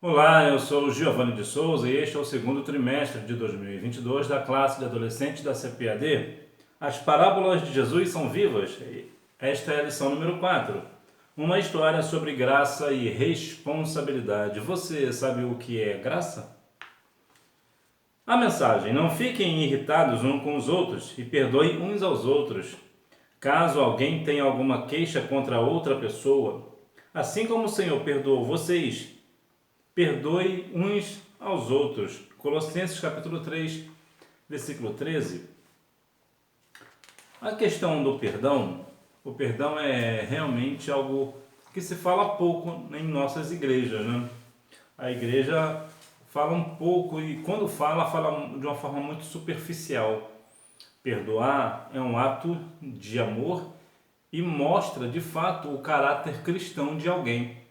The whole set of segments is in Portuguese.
Olá, eu sou o Giovanni de Souza e este é o segundo trimestre de 2022 da classe de adolescentes da CPAD. As parábolas de Jesus são vivas. Esta é a lição número 4. Uma história sobre graça e responsabilidade. Você sabe o que é graça? A mensagem: não fiquem irritados uns com os outros e perdoem uns aos outros, caso alguém tenha alguma queixa contra outra pessoa. Assim como o Senhor perdoou vocês, perdoe uns aos outros. Colossenses capítulo 3, versículo 13. A questão do perdão, o perdão é realmente algo que se fala pouco em nossas igrejas, né? A igreja fala um pouco e quando fala de uma forma muito superficial. Perdoar é um ato de amor e mostra de fato o caráter cristão de alguém.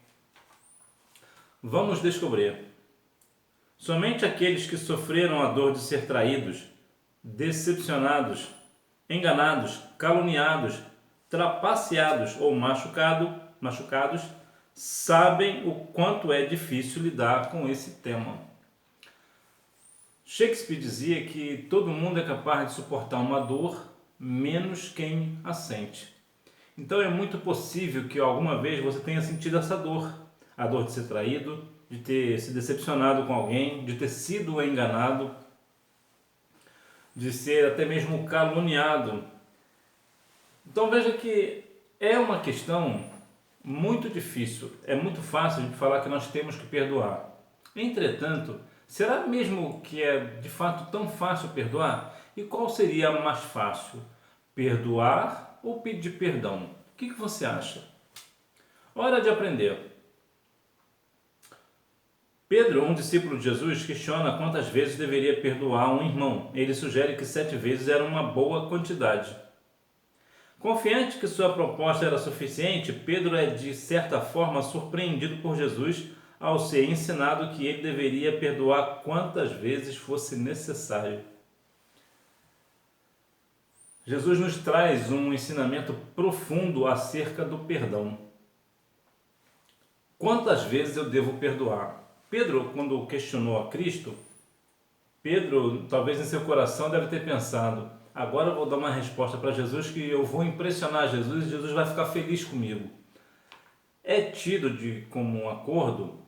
Vamos descobrir. Somente aqueles que sofreram a dor de ser traídos, decepcionados, enganados, caluniados, trapaceados ou machucados sabem o quanto é difícil lidar com esse tema. Shakespeare dizia que todo mundo é capaz de suportar uma dor, menos quem a sente. Então é muito possível que alguma vez você tenha sentido essa dor. A dor de ser traído, de ter se decepcionado com alguém, de ter sido enganado, de ser até mesmo caluniado. Então veja que é uma questão muito difícil. É muito fácil de falar que nós temos que perdoar. Entretanto, será mesmo que é de fato tão fácil perdoar? E qual seria mais fácil? Perdoar ou pedir perdão? O que você acha? Hora de aprender. Pedro, um discípulo de Jesus, questiona quantas vezes deveria perdoar um irmão. Ele sugere que 7 vezes era uma boa quantidade. Confiante que sua proposta era suficiente, Pedro é de certa forma surpreendido por Jesus ao ser ensinado que ele deveria perdoar quantas vezes fosse necessário. Jesus nos traz um ensinamento profundo acerca do perdão. Quantas vezes eu devo perdoar? Pedro, quando questionou a Cristo, Pedro, talvez em seu coração, deve ter pensado: agora eu vou dar uma resposta para Jesus que eu vou impressionar Jesus e Jesus vai ficar feliz comigo. É tido como um acordo,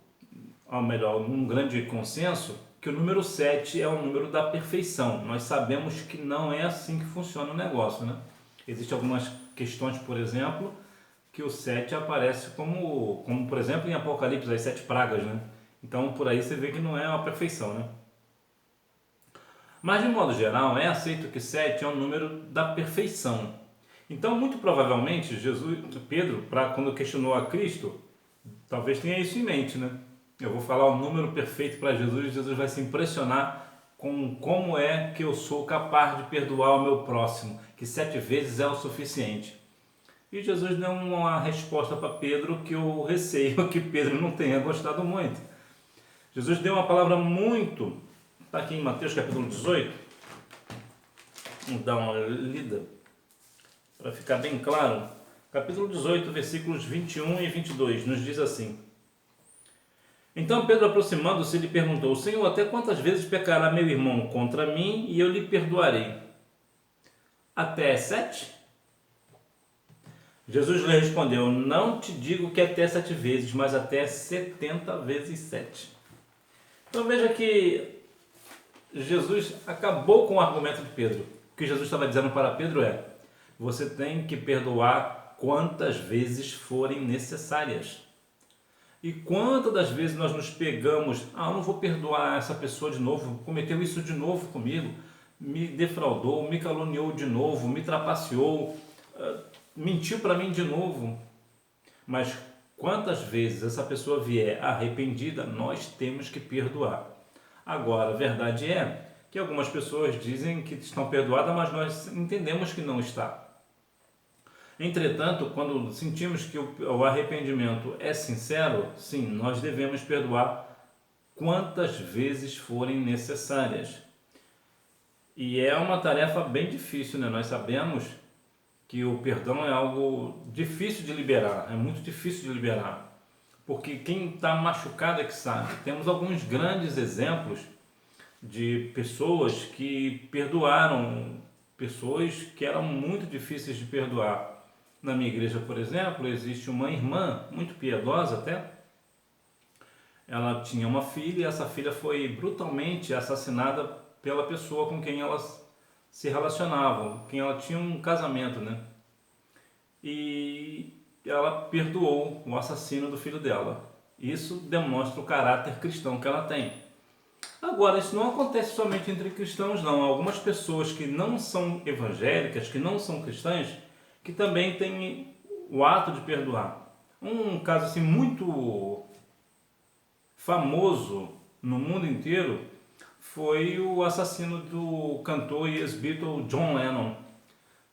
ou melhor, um grande consenso, que o número 7 é o número da perfeição. Nós sabemos que não é assim que funciona o negócio, né? Existem algumas questões, por exemplo, que o 7 aparece como por exemplo, em Apocalipse, as 7 pragas, né? Então, por aí você vê que não é uma perfeição, né? Mas, de modo geral, é aceito que 7 é o número da perfeição. Então, muito provavelmente, Pedro, quando questionou a Cristo, talvez tenha isso em mente, né? Eu vou falar o número perfeito para Jesus e Jesus vai se impressionar com como é que eu sou capaz de perdoar o meu próximo, que 7 vezes é o suficiente. E Jesus deu uma resposta para Pedro que eu receio que Pedro não tenha gostado muito. Jesus deu uma palavra muito... Está aqui em Mateus capítulo 18. Vamos dar uma lida para ficar bem claro. Capítulo 18, versículos 21 e 22, nos diz assim: Então Pedro, aproximando-se, lhe perguntou: Senhor, até quantas vezes pecará meu irmão contra mim e eu lhe perdoarei? Até 7? Jesus lhe respondeu: Não te digo que até 7 vezes, mas até 70 vezes 7. Então veja que Jesus acabou com o argumento de Pedro. O que Jesus estava dizendo para Pedro é: você tem que perdoar quantas vezes forem necessárias. E quantas das vezes nós nos pegamos: eu não vou perdoar essa pessoa de novo, cometeu isso de novo comigo, me defraudou, me caluniou de novo, me trapaceou, mentiu para mim de novo. Mas quantas vezes essa pessoa vier arrependida, nós temos que perdoar. Agora, a verdade é que algumas pessoas dizem que estão perdoadas, mas nós entendemos que não está. Entretanto, quando sentimos que o arrependimento é sincero, sim, nós devemos perdoar quantas vezes forem necessárias. E é uma tarefa bem difícil, né? Nós sabemos que o perdão é algo difícil de liberar, é muito difícil de liberar. porque quem está machucado é que sabe. Temos alguns grandes exemplos de pessoas que perdoaram, pessoas que eram muito difíceis de perdoar. Na minha igreja, por exemplo, existe uma irmã muito piedosa até. Ela tinha uma filha e essa filha foi brutalmente assassinada pela pessoa com quem elas se relacionavam, com quem ela tinha um casamento, né? E ela perdoou o assassino do filho dela. Isso demonstra o caráter cristão que ela tem. Agora, isso não acontece somente entre cristãos, não. Algumas pessoas que não são evangélicas, que não são cristãs, que também têm o ato de perdoar. Um caso assim muito famoso no mundo inteiro foi o assassino do cantor e ex-Beatle John Lennon.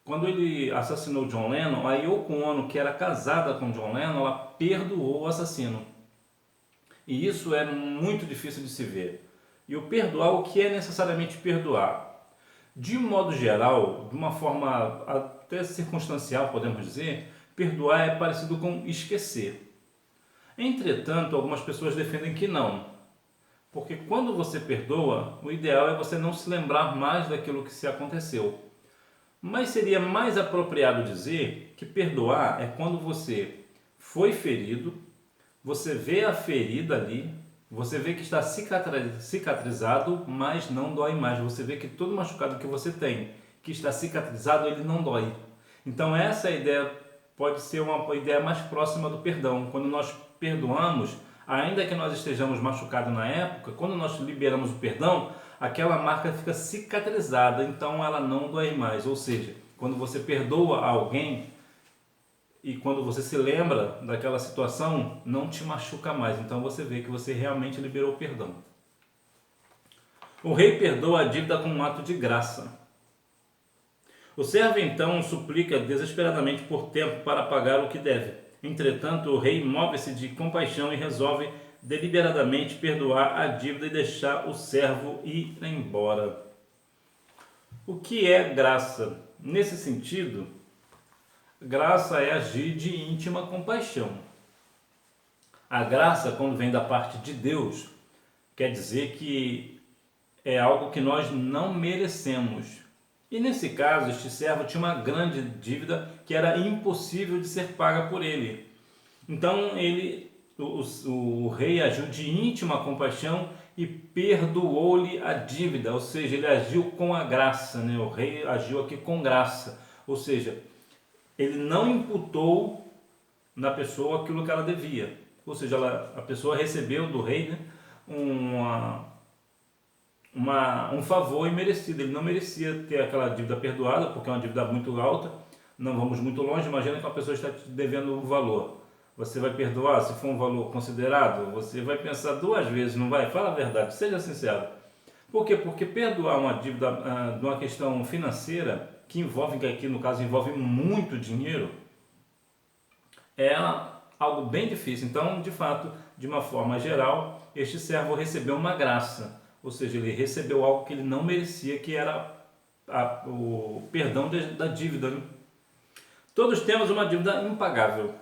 Quando ele assassinou John Lennon, a Yoko Ono, que era casada com John Lennon, ela perdoou o assassino. E isso é muito difícil de se ver. E o perdoar, o que é necessariamente perdoar? De um modo geral, de uma forma até circunstancial, podemos dizer, perdoar é parecido com esquecer. Entretanto, algumas pessoas defendem que não. Porque quando você perdoa, o ideal é você não se lembrar mais daquilo que se aconteceu. Mas seria mais apropriado dizer que perdoar é quando você foi ferido, você vê a ferida ali, você vê que está cicatrizado, mas não dói mais. Você vê que todo machucado que você tem, que está cicatrizado, ele não dói. Então essa ideia pode ser uma ideia mais próxima do perdão. Quando nós perdoamos, ainda que nós estejamos machucados na época, quando nós liberamos o perdão, aquela marca fica cicatrizada, então ela não dói mais. Ou seja, quando você perdoa alguém e quando você se lembra daquela situação, não te machuca mais. Então você vê que você realmente liberou o perdão. O rei perdoa a dívida com um ato de graça. O servo então suplica desesperadamente por tempo para pagar o que deve. Entretanto, o rei move-se de compaixão e resolve deliberadamente perdoar a dívida e deixar o servo ir embora. O que é graça? Nesse sentido, graça é agir de íntima compaixão. A graça, quando vem da parte de Deus, quer dizer que é algo que nós não merecemos. E nesse caso, este servo tinha uma grande dívida que era impossível de ser paga por ele. Então o rei agiu de íntima compaixão e perdoou-lhe a dívida, ou seja, ele agiu com a graça, né? O rei agiu aqui com graça, ou seja, ele não imputou na pessoa aquilo que ela devia, ou seja, a pessoa recebeu do rei, né, um favor imerecido. Ele não merecia ter aquela dívida perdoada, porque é uma dívida muito alta. Não vamos muito longe, imagina que uma pessoa está te devendo um valor. Você vai perdoar se for um valor considerado? Você vai pensar duas vezes, não vai? Fala a verdade, seja sincero. Por quê? Porque perdoar uma dívida de uma questão financeira, que envolve, que aqui no caso envolve muito dinheiro, é algo bem difícil. Então, de fato, de uma forma geral, este servo recebeu uma graça. Ou seja, ele recebeu algo que ele não merecia, que era o perdão da dívida. Né? Todos temos uma dívida impagável.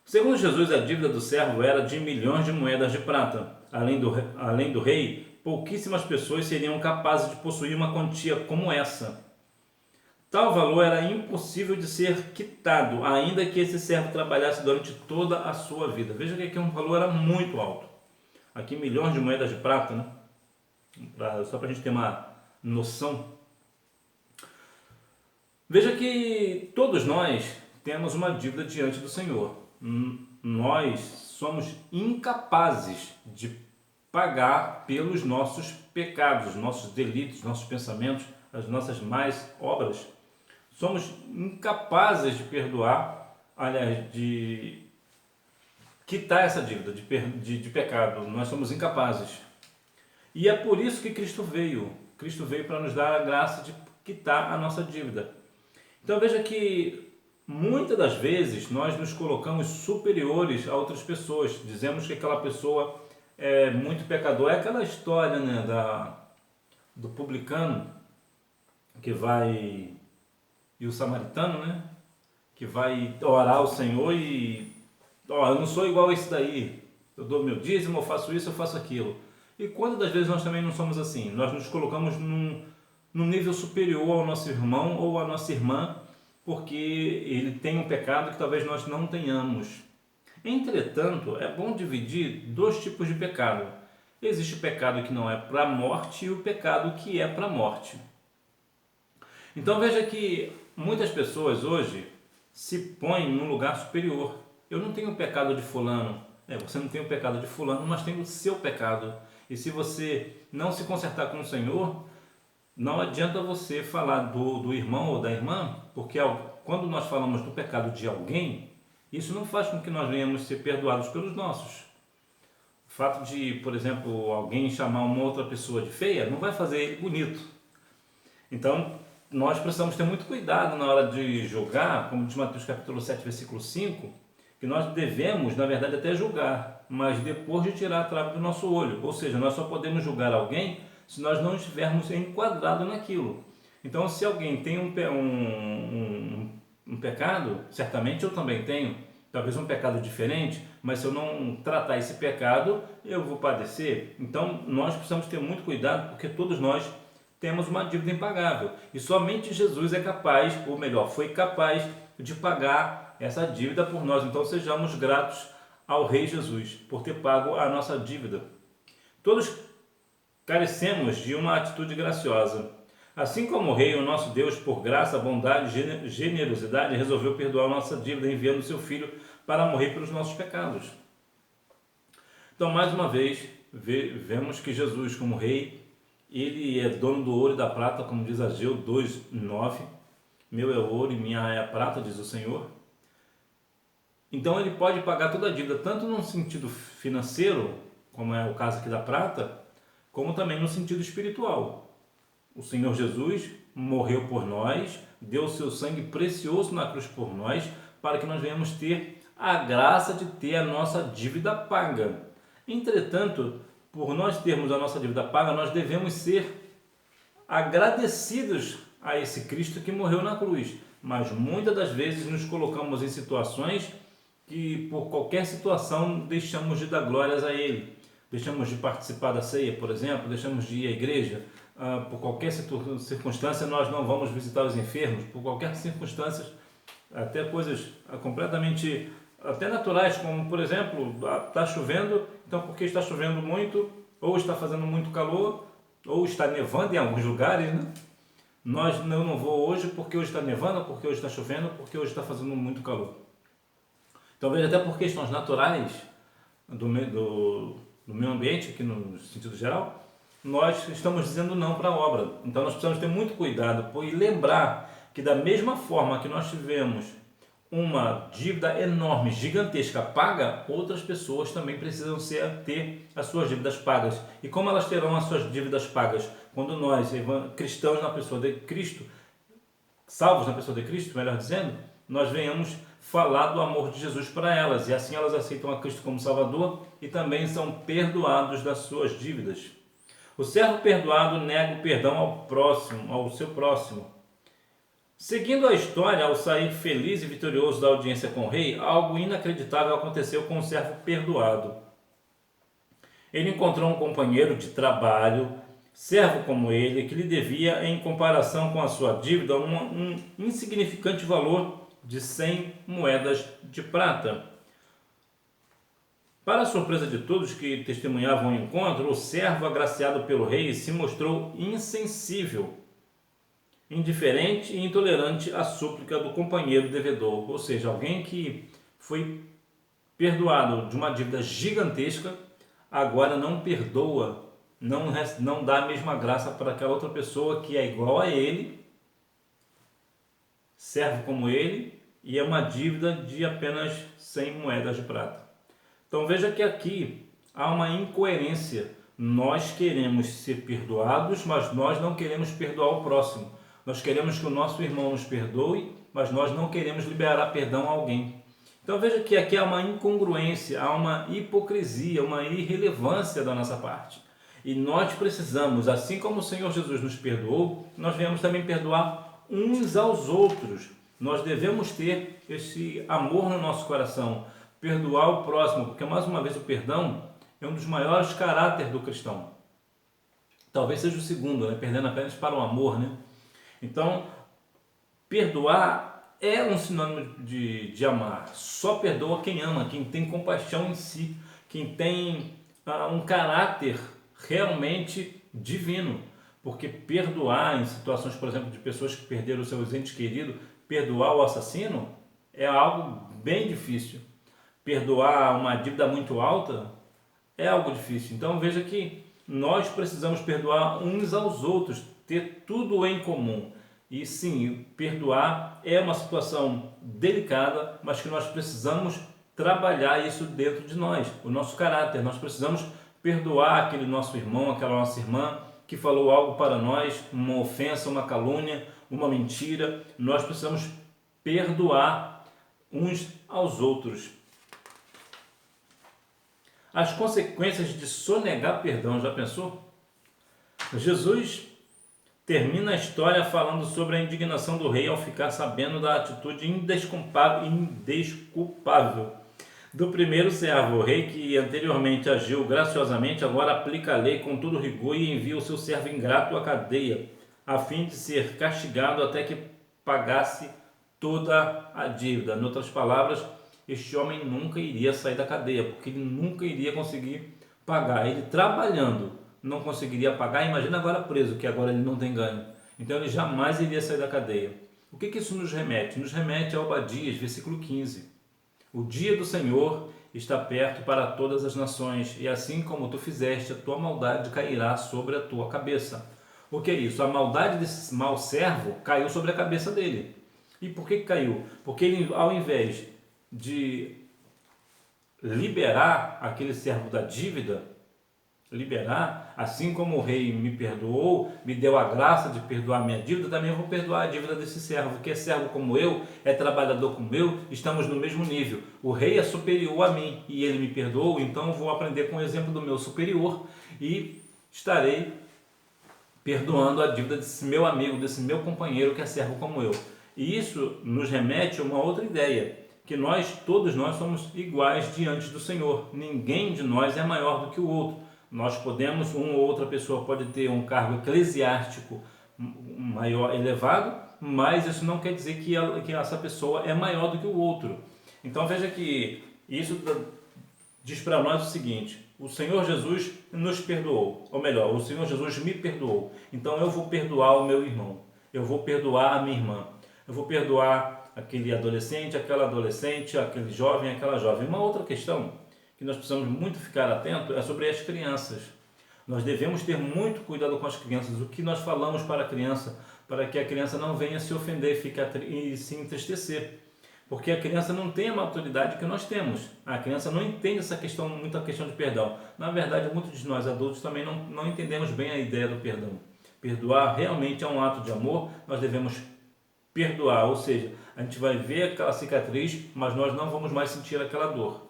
Segundo Jesus, a dívida do servo era de milhões de moedas de prata. Além do rei, pouquíssimas pessoas seriam capazes de possuir uma quantia como essa. Tal valor era impossível de ser quitado, ainda que esse servo trabalhasse durante toda a sua vida. Veja que aqui um valor era muito alto. Aqui milhões de moedas de prata, né? Só para a gente ter uma noção. Veja que todos nós temos uma dívida diante do Senhor. Nós somos incapazes de pagar pelos nossos pecados, nossos delitos, nossos pensamentos, as nossas más obras. Somos incapazes de perdoar, aliás, de quitar essa dívida de pecado. Nós somos incapazes. E é por isso que Cristo veio. Cristo veio para nos dar a graça de quitar a nossa dívida. Então veja que muitas das vezes nós nos colocamos superiores a outras pessoas. Dizemos que aquela pessoa é muito pecador. É aquela história, né, do publicano que vai, e o samaritano, né, que vai orar ao Senhor e Ó, eu não sou igual a esse daí, eu dou meu dízimo, eu faço isso, eu faço aquilo. E quantas das vezes nós também não somos assim? Nós nos colocamos num nível superior ao nosso irmão ou à nossa irmã, porque ele tem um pecado que talvez nós não tenhamos. Entretanto, é bom dividir dois tipos de pecado. Existe o pecado que não é para a morte e o pecado que é para a morte. Então veja que muitas pessoas hoje se põem num lugar superior. Eu não tenho o pecado de fulano. Você não tem o pecado de fulano, mas tem o seu pecado. E se você não se consertar com o Senhor, não adianta você falar do irmão ou da irmã, porque quando nós falamos do pecado de alguém, isso não faz com que nós venhamos ser perdoados pelos nossos. O fato de, por exemplo, alguém chamar uma outra pessoa de feia, não vai fazer ele bonito. Então, nós precisamos ter muito cuidado na hora de julgar, como diz Mateus capítulo 7, versículo 5, que nós devemos, na verdade, até julgar, mas depois de tirar a trave do nosso olho. Ou seja, nós só podemos julgar alguém se nós não estivermos enquadrados naquilo. Então, se alguém tem um pecado, certamente eu também tenho, talvez um pecado diferente, mas se eu não tratar esse pecado, eu vou padecer. Então, nós precisamos ter muito cuidado, porque todos nós temos uma dívida impagável. E somente Jesus é capaz, ou melhor, foi capaz de pagar essa dívida por nós. Então, sejamos gratos ao Rei Jesus por ter pago a nossa dívida. Todos carecemos de uma atitude graciosa. Assim como o Rei, o nosso Deus, por graça, bondade e generosidade, resolveu perdoar nossa dívida enviando seu Filho para morrer pelos nossos pecados. Então, mais uma vez, vemos que Jesus, como Rei, ele é dono do ouro e da prata, como diz Ageu 2:9. Meu é o ouro e minha é a prata, diz o Senhor. Então ele pode pagar toda a dívida, tanto no sentido financeiro, como é o caso aqui da prata, como também no sentido espiritual. O Senhor Jesus morreu por nós, deu o seu sangue precioso na cruz por nós, para que nós venhamos ter a graça de ter a nossa dívida paga. Entretanto, por nós termos a nossa dívida paga, nós devemos ser agradecidos a esse Cristo que morreu na cruz. Mas muitas das vezes nos colocamos em situações que, por qualquer situação, deixamos de dar glórias a Ele. Deixamos de participar da ceia, por exemplo, deixamos de ir à igreja. Por qualquer circunstância, nós não vamos visitar os enfermos. Por qualquer circunstância, até coisas completamente até naturais, como, por exemplo, está chovendo, então porque está chovendo muito, ou está fazendo muito calor, ou está nevando em alguns lugares, né? Eu não vou hoje porque hoje está nevando, porque hoje está chovendo, porque hoje está fazendo muito calor. Talvez até por questões naturais do meio ambiente, aqui no sentido geral, nós estamos dizendo não para a obra. Então nós precisamos ter muito cuidado e lembrar que da mesma forma que nós tivemos uma dívida enorme, gigantesca, paga, outras pessoas também precisam ter as suas dívidas pagas. E como elas terão as suas dívidas pagas? Quando nós, cristãos na pessoa de Cristo, salvos na pessoa de Cristo, melhor dizendo, nós venhamos falar do amor de Jesus para elas, e assim elas aceitam a Cristo como Salvador e também são perdoados das suas dívidas. O servo perdoado nega o perdão ao seu próximo. Seguindo a história, ao sair feliz e vitorioso da audiência com o rei, algo inacreditável aconteceu com o servo perdoado. Ele encontrou um companheiro de trabalho, servo como ele, que lhe devia, em comparação com a sua dívida, um insignificante valor de 100 moedas de prata. Para a surpresa de todos que testemunhavam o encontro, o servo agraciado pelo rei se mostrou insensível, indiferente e intolerante à súplica do companheiro devedor, ou seja, alguém que foi perdoado de uma dívida gigantesca, agora não perdoa, não dá a mesma graça para aquela outra pessoa que é igual a ele, servo como ele, e é uma dívida de apenas 100 moedas de prata. Então veja que aqui há uma incoerência. Nós queremos ser perdoados, mas nós não queremos perdoar o próximo. Nós queremos que o nosso irmão nos perdoe, mas nós não queremos liberar perdão a alguém. Então veja que aqui há uma incongruência, há uma hipocrisia, uma irrelevância da nossa parte. E nós precisamos, assim como o Senhor Jesus nos perdoou, nós devemos também perdoar uns aos outros. Nós devemos ter esse amor no nosso coração, perdoar o próximo, porque mais uma vez o perdão é um dos maiores caráteres do cristão. Talvez seja o segundo, né? Perdendo apenas para o amor, né? Então, perdoar é um sinônimo de amar. Só perdoa quem ama, quem tem compaixão em si, quem tem um caráter realmente divino. Porque perdoar em situações, por exemplo, de pessoas que perderam seus entes queridos, perdoar o assassino é algo bem difícil. Perdoar uma dívida muito alta é algo difícil. Então veja que nós precisamos perdoar uns aos outros, ter tudo em comum. E sim, perdoar é uma situação delicada, mas que nós precisamos trabalhar isso dentro de nós, o nosso caráter. Nós precisamos perdoar aquele nosso irmão, aquela nossa irmã que falou algo para nós, uma ofensa, uma calúnia, uma mentira. Nós precisamos perdoar uns aos outros. As consequências de sonegar perdão, já pensou? Jesus termina a história falando sobre a indignação do rei ao ficar sabendo da atitude indesculpável do primeiro servo. O rei, que anteriormente agiu graciosamente, agora aplica a lei com todo rigor e envia o seu servo ingrato à cadeia, a fim de ser castigado até que pagasse toda a dívida. Em outras palavras, este homem nunca iria sair da cadeia, porque ele nunca iria conseguir pagar. Ele trabalhando não conseguiria pagar, imagina agora preso, que agora ele não tem ganho. Então ele jamais iria sair da cadeia. O que isso nos remete? Nos remete a Obadias, versículo 15. O dia do Senhor está perto para todas as nações, e assim como tu fizeste, a tua maldade cairá sobre a tua cabeça. O que é isso? A maldade desse mau servo caiu sobre a cabeça dele. E por que caiu? Porque ele, ao invés de liberar aquele servo da dívida, assim como o rei me perdoou, me deu a graça de perdoar minha dívida, também eu vou perdoar a dívida desse servo, que é servo como eu, é trabalhador como eu, estamos no mesmo nível. O rei é superior a mim e ele me perdoou, então eu vou aprender com o exemplo do meu superior e estarei perdoando a dívida desse meu amigo, desse meu companheiro que é servo como eu. E isso nos remete a uma outra ideia, que todos nós somos iguais diante do Senhor. Ninguém de nós é maior do que o outro. Nós podemos, uma ou outra pessoa pode ter um cargo eclesiástico maior, elevado, mas isso não quer dizer que essa pessoa é maior do que o outro. Então veja que isso diz para nós o seguinte: o Senhor Jesus nos perdoou, ou melhor, o Senhor Jesus me perdoou. Então eu vou perdoar o meu irmão, eu vou perdoar a minha irmã, eu vou perdoar aquele adolescente, aquele jovem, aquela jovem. Uma outra questão que nós precisamos muito ficar atento é sobre as crianças. Nós devemos ter muito cuidado com as crianças, o que nós falamos para a criança, para que a criança não venha se ofender e se entristecer. Porque a criança não tem a maturidade que nós temos. A criança não entende muita questão de perdão. Na verdade, muitos de nós adultos também não entendemos bem a ideia do perdão. Perdoar realmente é um ato de amor, nós devemos perdoar, ou seja, a gente vai ver aquela cicatriz, mas nós não vamos mais sentir aquela dor.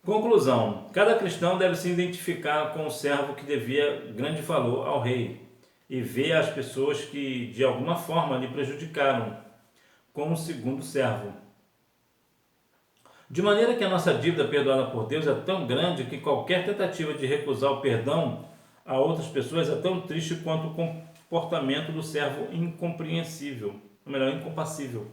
Conclusão: cada cristão deve se identificar com o servo que devia grande valor ao rei e ver as pessoas que de alguma forma lhe prejudicaram como segundo servo. De maneira que a nossa dívida perdoada por Deus é tão grande que qualquer tentativa de recusar o perdão a outras pessoas é tão triste quanto o comportamento do servo incompreensível, ou melhor, incompassível.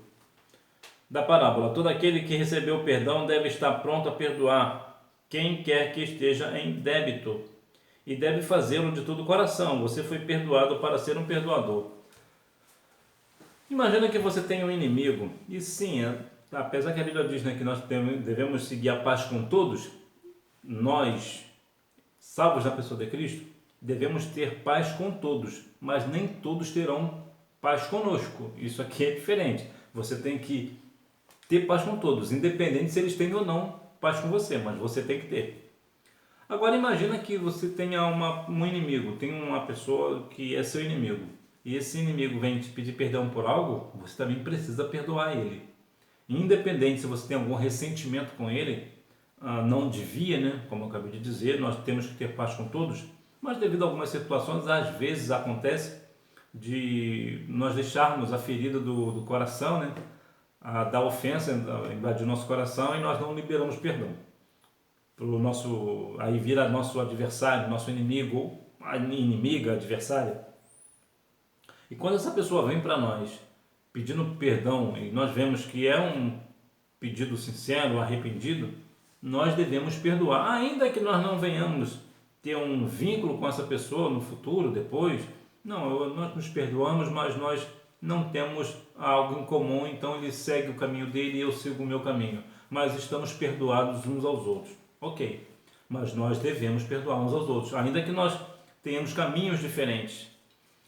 Da parábola: todo aquele que recebeu o perdão deve estar pronto a perdoar quem quer que esteja em débito, e deve fazê-lo de todo o coração. Você foi perdoado para ser um perdoador. Imagina que você tem um inimigo, e sim, apesar que a Bíblia diz, né, que nós devemos seguir a paz com todos, nós, salvos da pessoa de Cristo, devemos ter paz com todos, mas nem todos terão paz conosco. Isso aqui é diferente. Você tem que ter paz com todos, independente se eles têm ou não paz com você, mas você tem que ter. Agora imagina que você tenha um inimigo, tem uma pessoa que é seu inimigo, e esse inimigo vem te pedir perdão por algo, você também precisa perdoar ele. Independente se você tem algum ressentimento com ele, não devia, né? Como eu acabei de dizer, nós temos que ter paz com todos, mas devido a algumas situações, às vezes acontece de nós deixarmos a ferida do coração, né, da ofensa invadir nosso coração e nós não liberamos perdão. Aí vira nosso adversário, nosso inimigo, ou a inimiga, adversária. E quando essa pessoa vem para nós pedindo perdão e nós vemos que é um pedido sincero, arrependido, nós devemos perdoar, ainda que nós não venhamos ter um vínculo com essa pessoa no futuro, depois. Não, nós nos perdoamos, mas nós não temos algo em comum, então ele segue o caminho dele e eu sigo o meu caminho. Mas estamos perdoados uns aos outros. Ok, mas nós devemos perdoar uns aos outros, ainda que nós tenhamos caminhos diferentes,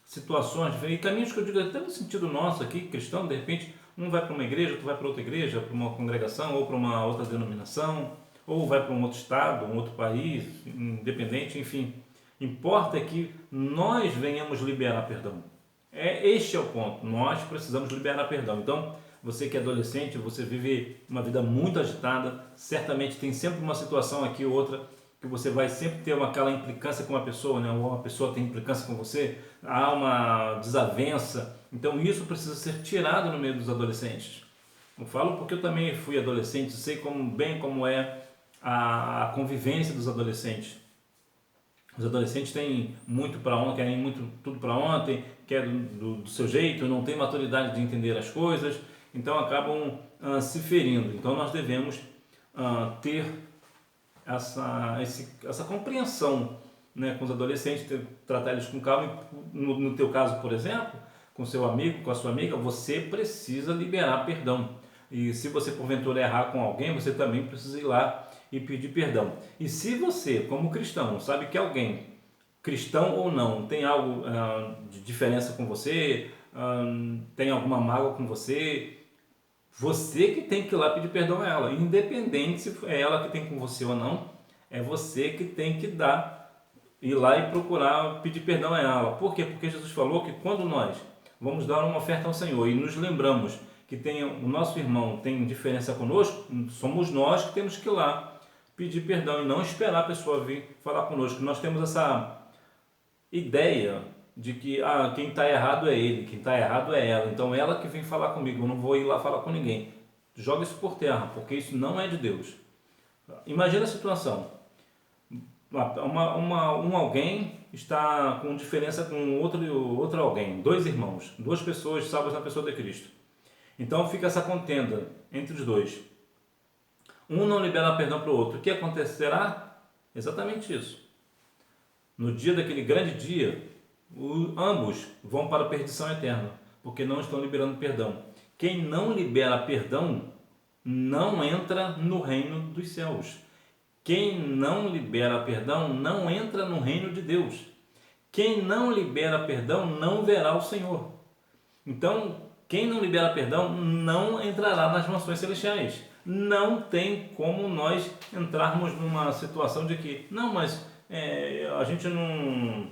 situações diferentes, caminhos que eu digo até no sentido nosso aqui, cristão, de repente, um vai para uma igreja, outro vai para outra igreja, para uma congregação ou para uma outra denominação, ou vai para um outro estado, um outro país, independente, enfim. Importa é que nós venhamos liberar perdão. Este é o ponto, nós precisamos liberar perdão. Então, você que é adolescente, você vive uma vida muito agitada, certamente tem sempre uma situação aqui ou outra que você vai sempre ter aquela implicância com uma pessoa, né? Ou uma pessoa tem implicância com você, há uma desavença. Então isso precisa ser tirado no meio dos adolescentes. Eu falo porque eu também fui adolescente, sei bem como é a convivência dos adolescentes. Os adolescentes têm muito para ontem, querem muito tudo para ontem, querem do seu jeito, não têm maturidade de entender as coisas, então acabam se ferindo. Então nós devemos ter essa compreensão, né, com os adolescentes, tratar eles com calma. No teu caso, por exemplo, com seu amigo, com a sua amiga, você precisa liberar perdão. E se você porventura errar com alguém, você também precisa ir lá e pedir perdão. E se você, como cristão, sabe que alguém, cristão ou não, tem algo de diferença com você, tem alguma mágoa com você, você que tem que ir lá pedir perdão a ela, independente se é ela que tem com você ou não, é você que tem que ir lá e procurar pedir perdão a ela. Por quê? Porque Jesus falou que quando nós vamos dar uma oferta ao Senhor e nos lembramos que o nosso irmão tem diferença conosco, somos nós que temos que ir lá pedir perdão e não esperar a pessoa vir falar conosco. Nós temos essa ideia de que quem está errado é ele, quem está errado é ela, então ela que vem falar comigo, eu não vou ir lá falar com ninguém. Joga isso por terra, porque isso não é de Deus. Imagina a situação, alguém está com diferença com outro alguém, dois irmãos, duas pessoas salvas na pessoa de Cristo. Então fica essa contenda entre os dois. Um não libera perdão para o outro. O que acontecerá? Exatamente isso. No dia daquele grande dia, ambos vão para a perdição eterna, porque não estão liberando perdão. Quem não libera perdão não entra no reino dos céus. Quem não libera perdão não entra no reino de Deus. Quem não libera perdão não verá o Senhor. Então, quem não libera perdão não entrará nas mansões celestiais. Não tem como nós entrarmos numa situação de que, não, mas a gente não...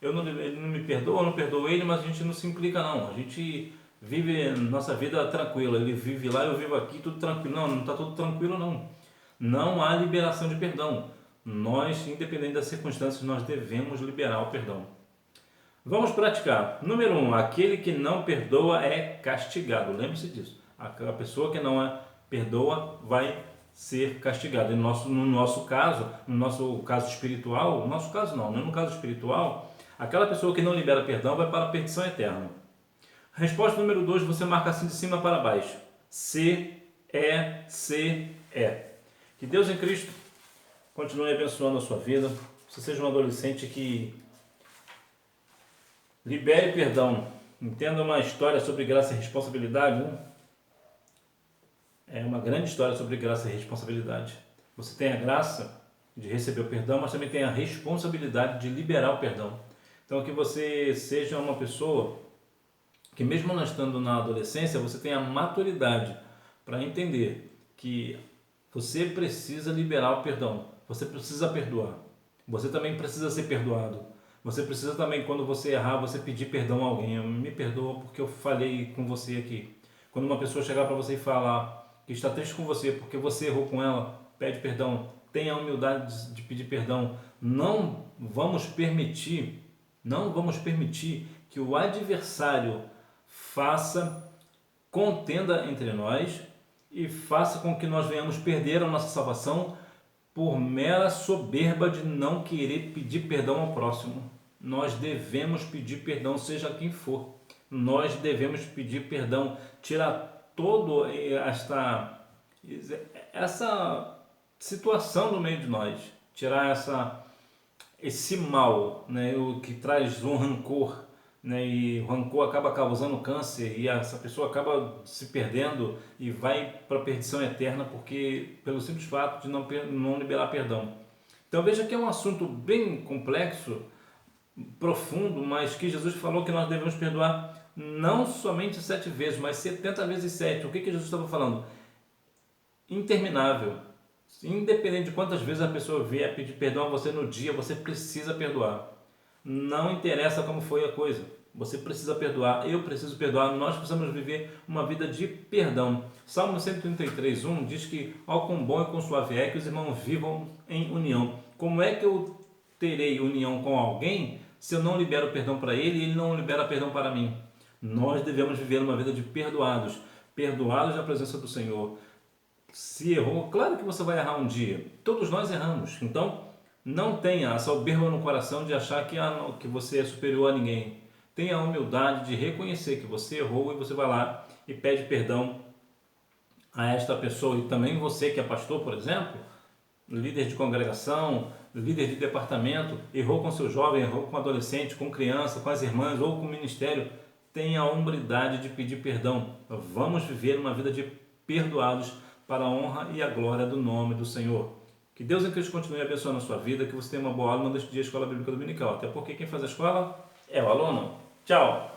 ele não me perdoa, eu não perdoo ele, mas a gente não se implica não. A gente vive nossa vida tranquila. Ele vive lá, eu vivo aqui, tudo tranquilo. Não está tudo tranquilo não. Não há liberação de perdão. Nós, independente das circunstâncias, nós devemos liberar o perdão. Vamos praticar. Número 1, aquele que não perdoa é castigado. Lembre-se disso. A pessoa que não perdoa vai ser castigada. No nosso caso espiritual, no caso espiritual, aquela pessoa que não libera perdão vai para a perdição eterna. Resposta número 2, você marca assim de cima para baixo. C, E. Que Deus em Cristo continue abençoando a sua vida. Você seja um adolescente que libere perdão. Entenda uma história sobre graça e responsabilidade, né? É uma grande história sobre graça e responsabilidade. Você tem a graça de receber o perdão, mas também tem a responsabilidade de liberar o perdão. Então que você seja uma pessoa que, mesmo não estando na adolescência, você tenha a maturidade para entender que você precisa liberar o perdão. Você precisa perdoar. Você também precisa ser perdoado. Você precisa também, quando você errar, você pedir perdão a alguém. Me perdoa porque eu falei com você aqui. Quando uma pessoa chegar para você e falar que está triste com você porque você errou com ela, pede perdão. Tenha a humildade de pedir perdão. Não vamos permitir que o adversário faça contenda entre nós e faça com que nós venhamos perder a nossa salvação por mera soberba de não querer pedir perdão ao próximo. Nós devemos pedir perdão, seja quem for. Nós devemos pedir perdão, tirar toda essa situação do meio de nós, tirar esse mal, né, o que traz um rancor, né, e o rancor acaba causando câncer e essa pessoa acaba se perdendo e vai para a perdição eterna pelo simples fato de não liberar perdão. Então veja que é um assunto bem complexo, profundo, mas que Jesus falou que nós devemos perdoar não somente 7 vezes, mas 70 vezes 7. O que Jesus estava falando? Interminável. Independente de quantas vezes a pessoa vier pedir perdão a você no dia, você precisa perdoar. Não interessa como foi a coisa. Você precisa perdoar, eu preciso perdoar, nós precisamos viver uma vida de perdão. Salmo 133:1 diz que ao quão bom e quão suave é que os irmãos vivam em união. Como é que eu terei união com alguém se eu não libero perdão para ele e ele não libera perdão para mim? Nós devemos viver uma vida de perdoados, perdoados na presença do Senhor. Se errou, claro que você vai errar um dia, todos nós erramos, então não tenha a soberba no coração de achar que você é superior a ninguém. Tenha a humildade de reconhecer que você errou e você vai lá e pede perdão a esta pessoa. E também você que é pastor, por exemplo, líder de congregação, líder de departamento, errou com seu jovem, errou com adolescente, com criança, com as irmãs ou com o ministério, tenha a humildade de pedir perdão. Vamos viver uma vida de perdoados para a honra e a glória do nome do Senhor. Que Deus em Cristo continue abençoando a sua vida, que você tenha uma boa aula neste dia Escola Bíblica Dominical. Até porque quem faz a escola é o aluno. Tchau!